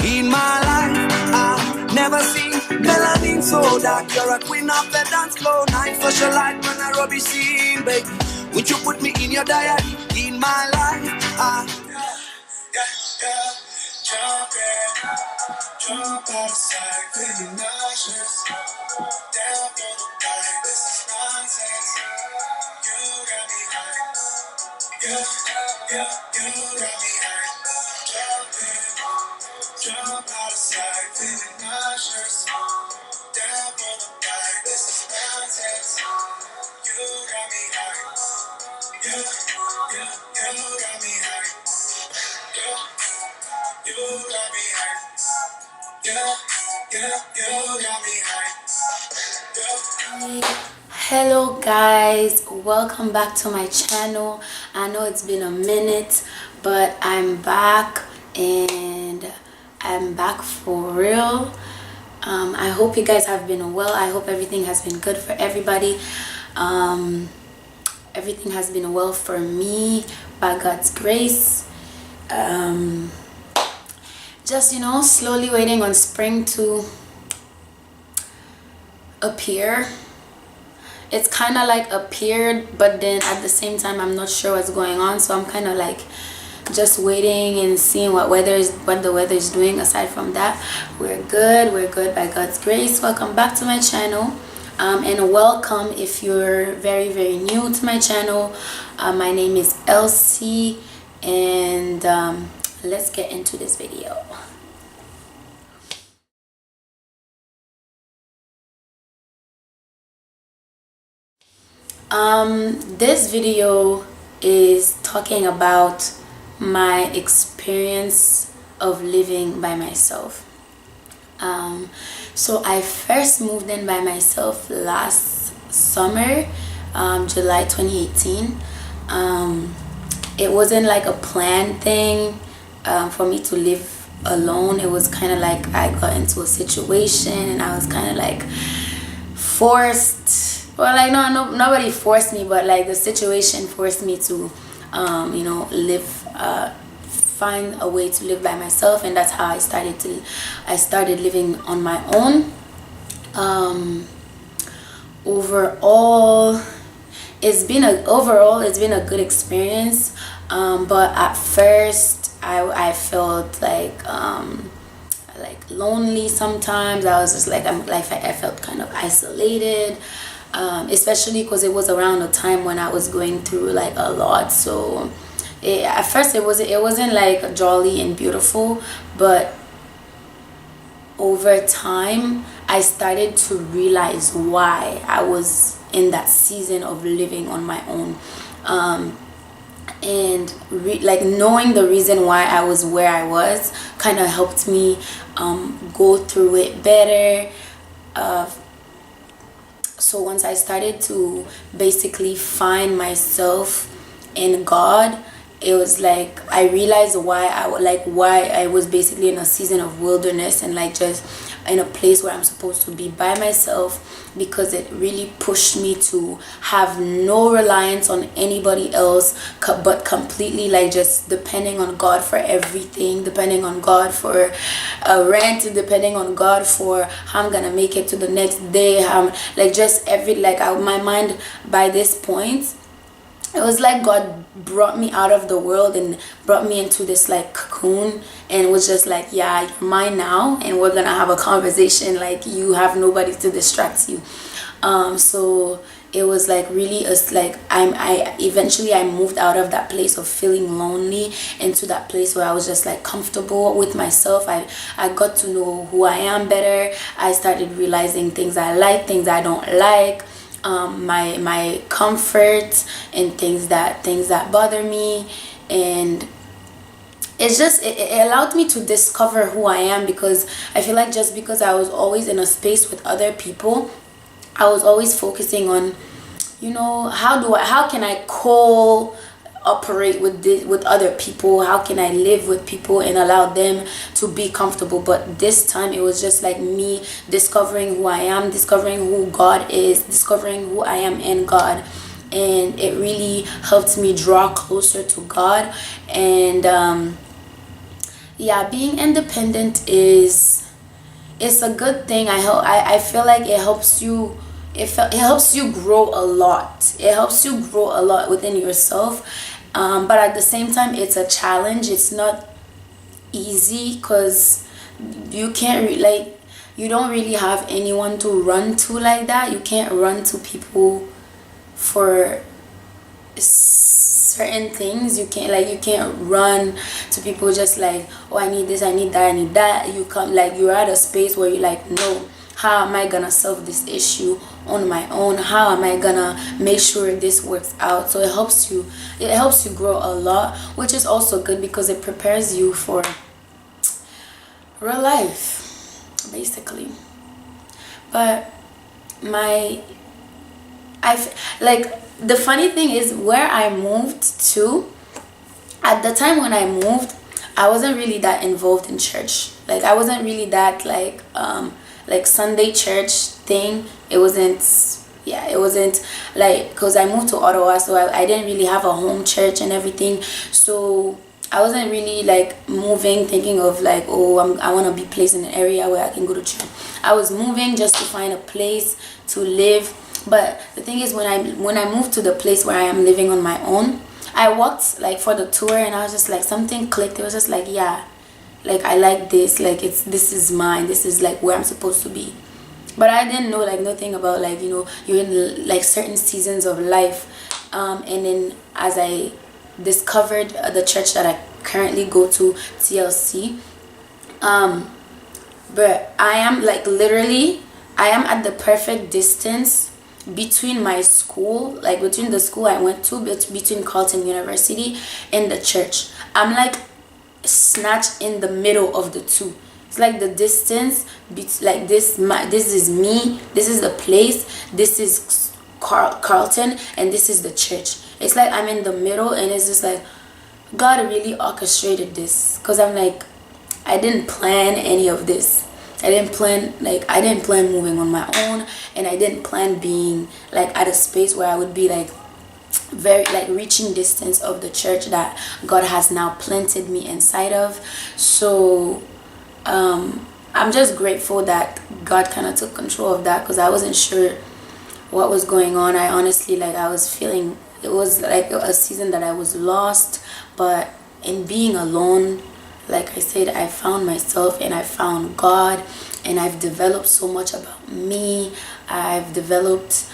In my life, I never seen melanin so dark. You're a queen of the dance floor. Night flash a light when I rubbish scene, baby. Would you put me in your diary? In my life, jump outside, feeling nauseous. Down for the fight, this is nonsense. You got me high. You got me high. Jump outside, feeling nauseous. Down for the fight, this is nonsense. You got me high. You got me high. You got me high. You got me high. Hello guys, welcome back to my channel. I know it's been a minute, but I'm back and I'm back for real. I hope you guys have been well. I hope everything has been good for everybody. Everything has been well for me by God's grace. Just, you know, slowly waiting on spring to appear. It's kind of like appeared, but then at the same time I'm not sure what's going on, so I'm kind of like just waiting and seeing what the weather is doing. Aside from that, we're good by God's grace. Welcome back to my channel, and welcome if you're very new to my channel. My name is Elsie, and let's get into this video. This video is talking about my experience of living by myself. So I first moved in by myself last summer, July 2018. It wasn't like a planned thing for me to live alone. It was kind of like I got into a situation and I was kind of like forced. Well, like no, nobody forced me, but like the situation forced me to, you know, find a way to live by myself, and that's how I started living on my own. Overall, it's been a good experience. But at first, I felt like lonely sometimes. I was just like I felt kind of isolated. Especially because it was around a time when I was going through like a lot. So at first it wasn't like jolly and beautiful, but over time I started to realize why I was in that season of living on my own, and like knowing the reason why I was where I was kind of helped me go through it better. So once I started to basically find myself in God, it was like I realized why I was basically in a season of wilderness and like just in a place where I'm supposed to be by myself, because it really pushed me to have no reliance on anybody else, but completely like just depending on God for everything, depending on God for rent, depending on God for how I'm gonna make it to the next day, like just my mind by this point, it was like God brought me out of the world and brought me into this like cocoon, and was just like, yeah, you're mine now, and we're gonna have a conversation. Like, you have nobody to distract you. So it was like really I eventually moved out of that place of feeling lonely into that place where I was just like comfortable with myself. I got to know who I am better. I started realizing things I like, things I don't like, my comfort, and things that bother me. And it's just it allowed me to discover who I am, because I feel like just because I was always in a space with other people, I was always focusing on, you know, how can I operate with other people, how can I live with people and allow them to be comfortable. But this time it was just like me discovering who I am, discovering who God is, discovering who I am in God. And it really helped me draw closer to God. And yeah, being independent is, it's a good thing. I feel like it helps you, it helps you grow a lot. It helps you grow a lot within yourself. But at the same time, it's a challenge. It's not easy because you can't like, you don't really have anyone to run to like that. You can't run to people for certain things. You can't, like, you can't run to people just like, oh, I need this, I need that, I need that. You come, like, you're at a space where you're like, no, how am I gonna solve this issue on my own? How am I gonna make sure this works out? So it helps you grow a lot, which is also good because it prepares you for real life, basically. But like, the funny thing is, where I moved to, at the time when I moved, I wasn't really that involved in church. Like, I wasn't really that like Sunday church thing. It wasn't, yeah, it wasn't like, because I moved to Ottawa, so I didn't really have a home church and everything. So I wasn't really like moving thinking of like, oh, I want to be placed in an area where I can go to church. I was moving just to find a place to live. But the thing is, when I moved to the place where I am living on my own, I walked like for the tour, and I was just like, something clicked. It was just like, yeah, like, I like this, like, this is mine, this is like where I'm supposed to be. But I didn't know like nothing about, like, you know, you're in like certain seasons of life. And then as I discovered the church that I currently go to, TLC, but I am like, literally, I am at the perfect distance between my school, like between the school I went to, between Carleton University and the church. I'm like snatched in the middle of the two. It's like the distance, like this is me, this is the place, this is Carleton, and this is the church. It's like I'm in the middle, and it's just like God really orchestrated this, because I'm like, I didn't plan any of this. I didn't plan moving on my own, and I didn't plan being like at a space where I would be like very like reaching distance of the church that God has now planted me inside of. So I'm just grateful that God kind of took control of that, because I wasn't sure what was going on. I honestly, like, I was feeling, it was like a season that I was lost. But in being alone, like I said, I found myself and I found God, and I've developed so much about me. I've developed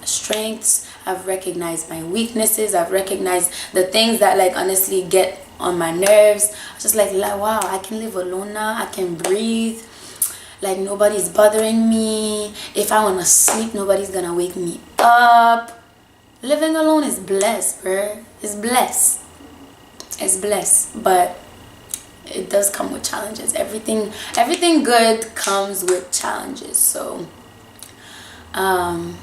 strengths. I've recognized my weaknesses. I've recognized the things that, like, honestly get on my nerves. I was just like, wow, I can live alone now. I can breathe. Like, nobody's bothering me. If I want to sleep, nobody's gonna wake me up. Living alone is blessed, bruh. It's blessed. It's blessed. But it does come with challenges. Everything good comes with challenges. So I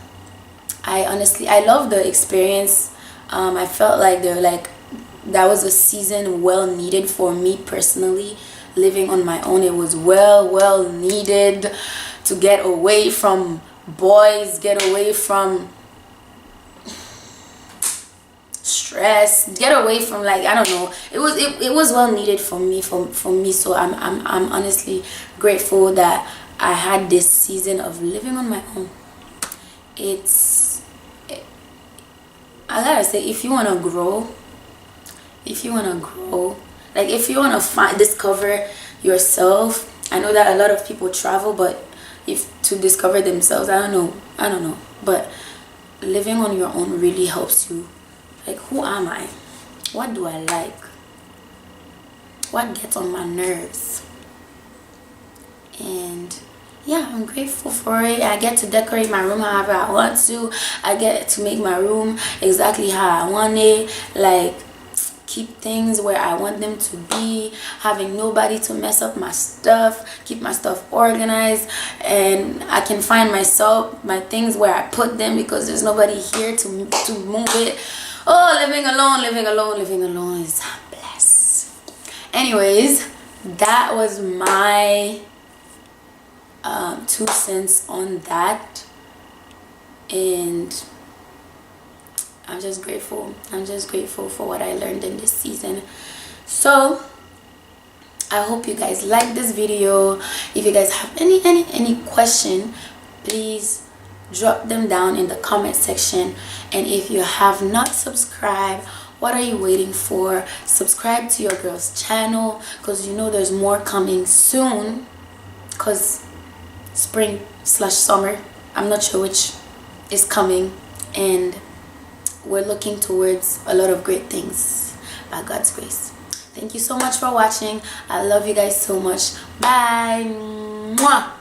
love the experience. I felt like that was a season well needed for me personally. Living on my own, it was well needed to get away from boys, get away from stress, get away from, like, I don't know, it was well needed for me. So I'm honestly grateful that I had this season of living on my own. I gotta say, if you want to grow, like, if you want to discover yourself, I know that a lot of people travel, but if to discover themselves, I don't know, but living on your own really helps you. Like, who am I? What do I like? What gets on my nerves? And yeah, I'm grateful for it. I get to decorate my room however I want to. I get to make my room exactly how I want it. Like, keep things where I want them to be, having nobody to mess up my stuff, keep my stuff organized, and I can find my things where I put them, because there's nobody here to move it. Oh, living alone is blessed. Anyways, that was my 2 cents on that, and I'm just grateful for what I learned in this season. So I hope you guys like this video. If you guys have any question, please drop them down in the comment section. And if you have not subscribed, what are you waiting for? Subscribe to your girl's channel, because you know there's more coming soon, because spring/summer, I'm not sure which is coming, and we're looking towards a lot of great things by God's grace. Thank you so much for watching. I love you guys so much. Bye. Mwah.